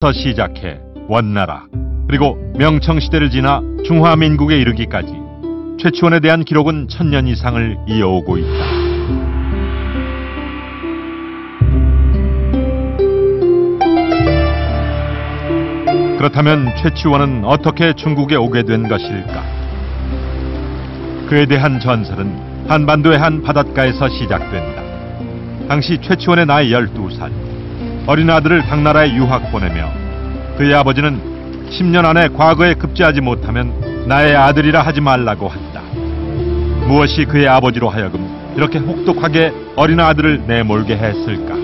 시작해 원나라 그리고 명청시대를 지나 중화민국에 이르기까지 최치원에 대한 기록은 1000년 이상을 이어오고 있다. 그렇다면 최치원은 어떻게 중국에 오게 된 것일까? 그에 대한 전설은 한반도의 한 바닷가에서 시작된다. 당시 최치원의 나이 12살. 어린 아들을 당나라에 유학 보내며 그의 아버지는 10년 안에 과거에 급제하지 못하면 나의 아들이라 하지 말라고 한다. 무엇이 그의 아버지로 하여금 이렇게 혹독하게 어린 아들을 내몰게 했을까?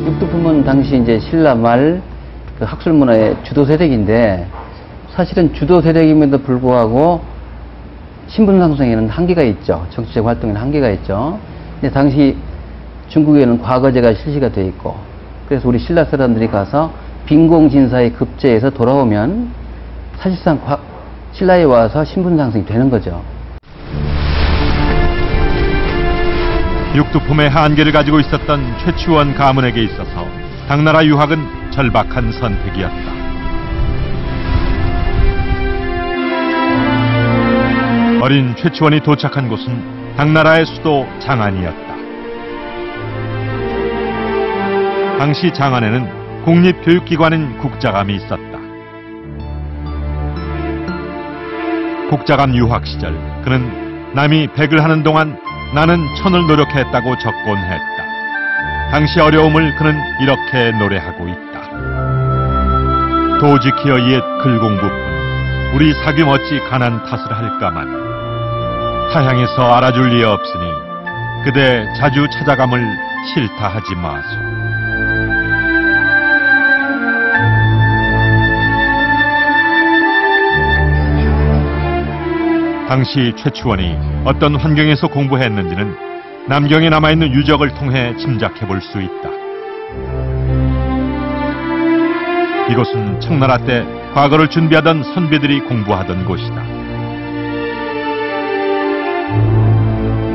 육두품은 당시 이제 신라 말 그 학술 문화의 주도 세력인데, 사실은 주도 세력임에도 불구하고 신분 상승에는 한계가 있죠. 정치적 활동에는 한계가 있죠. 근데 당시 중국에는 과거제가 실시가 되어 있고, 그래서 우리 신라 사람들이 가서 빈공진사에 급제해서 돌아오면 사실상 신라에 와서 신분 상승이 되는 거죠. 육두품의 한계를 가지고 있었던 최치원 가문에게 있어서 당나라 유학은 절박한 선택이었다. 어린 최치원이 도착한 곳은 당나라의 수도 장안이었다. 당시 장안에는 국립교육기관인 국자감이 있었다. 국자감 유학 시절 그는 남이 백을 하는 동안 나는 천을 노력했다고 적곤 했다. 당시 어려움을 그는 이렇게 노래하고 있다. 도지키어 옛 글공부뿐 우리 사귐 어찌 가난 탓을 할까만 타향에서 알아줄 리 없으니 그대 자주 찾아감을 싫다 하지 마소. 당시 최치원이 어떤 환경에서 공부했는지는 남경에 남아있는 유적을 통해 짐작해 볼 수 있다. 이곳은 청나라 때 과거를 준비하던 선비들이 공부하던 곳이다.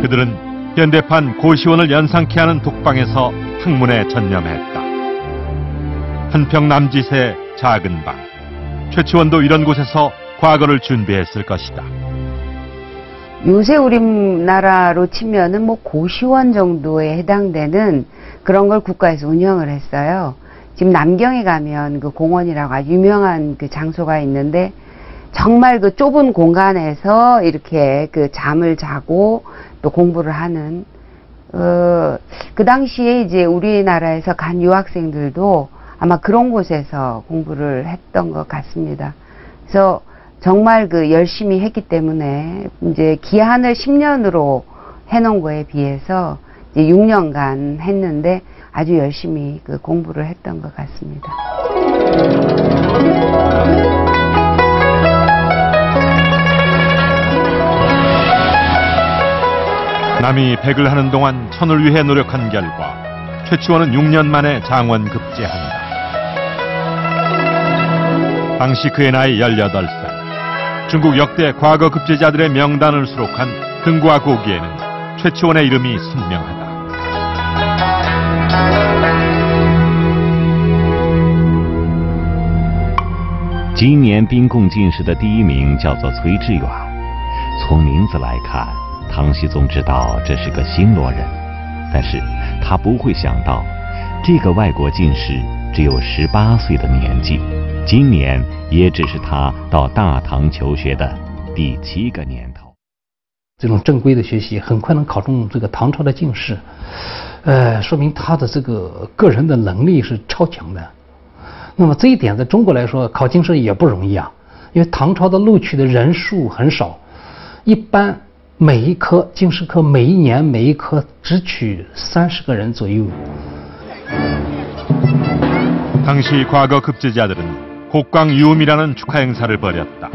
그들은 현대판 고시원을 연상케 하는 독방에서 학문에 전념했다. 한평 남짓의 작은 방. 최치원도 이런 곳에서 과거를 준비했을 것이다. 요새 우리나라로 치면은 뭐 고시원 정도에 해당되는 그런 걸 국가에서 운영을 했어요. 지금 남경에 가면 그 공원이라고 아주 유명한 그 장소가 있는데, 정말 그 좁은 공간에서 이렇게 그 잠을 자고 또 공부를 하는, 그 당시에 이제 우리나라에서 간 유학생들도 아마 그런 곳에서 공부를 했던 것 같습니다. 그래서 정말 그 열심히 했기 때문에 이제 기한을 10년으로 해놓은 거에 비해서 이제 6년간 했는데 아주 열심히 그 공부를 했던 것 같습니다. 남이 백을 하는 동안 천을 위해 노력한 결과 최치원은 6년 만에 장원 급제한다. 당시 그의 나이 18살. 중국 역대 과거 급제자들의 명단을 수록한 등과 고기에는 최치원의 이름이 선명하다. 今年宾贡进士的第一名叫做崔致远。从名字来看，唐僖宗知道这是个新罗人，但是他不会想到，这个外国进士只有18岁的年纪。今年也只是他到大唐求学的第7个年头。这种正规的学习很快能考中这个唐朝的进士，说明他的这个个人的能力是超强的。那么这一点在中国来说，考进士也不容易啊，因为唐朝的录取的人数很少，一般每一科进士科每一年每一科只取30个人左右。 당시 과거 급제자들은 곡광유음이라는 축하 행사를 벌였다.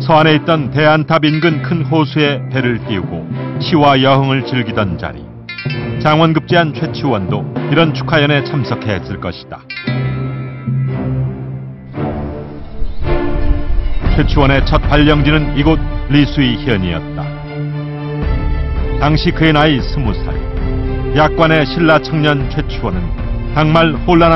서안에 있던 대안탑 인근 큰 호수에 배를 띄우고 시와 여흥을 즐기던 자리. 장원 급제한 최치원도 이런 축하연에 참석했을 것이다. 최치원의 첫 발령지는 이곳 리수이현이었다. 당시 그의 나이 20살. 약관의 신라 청년 최치원은 당말 혼란한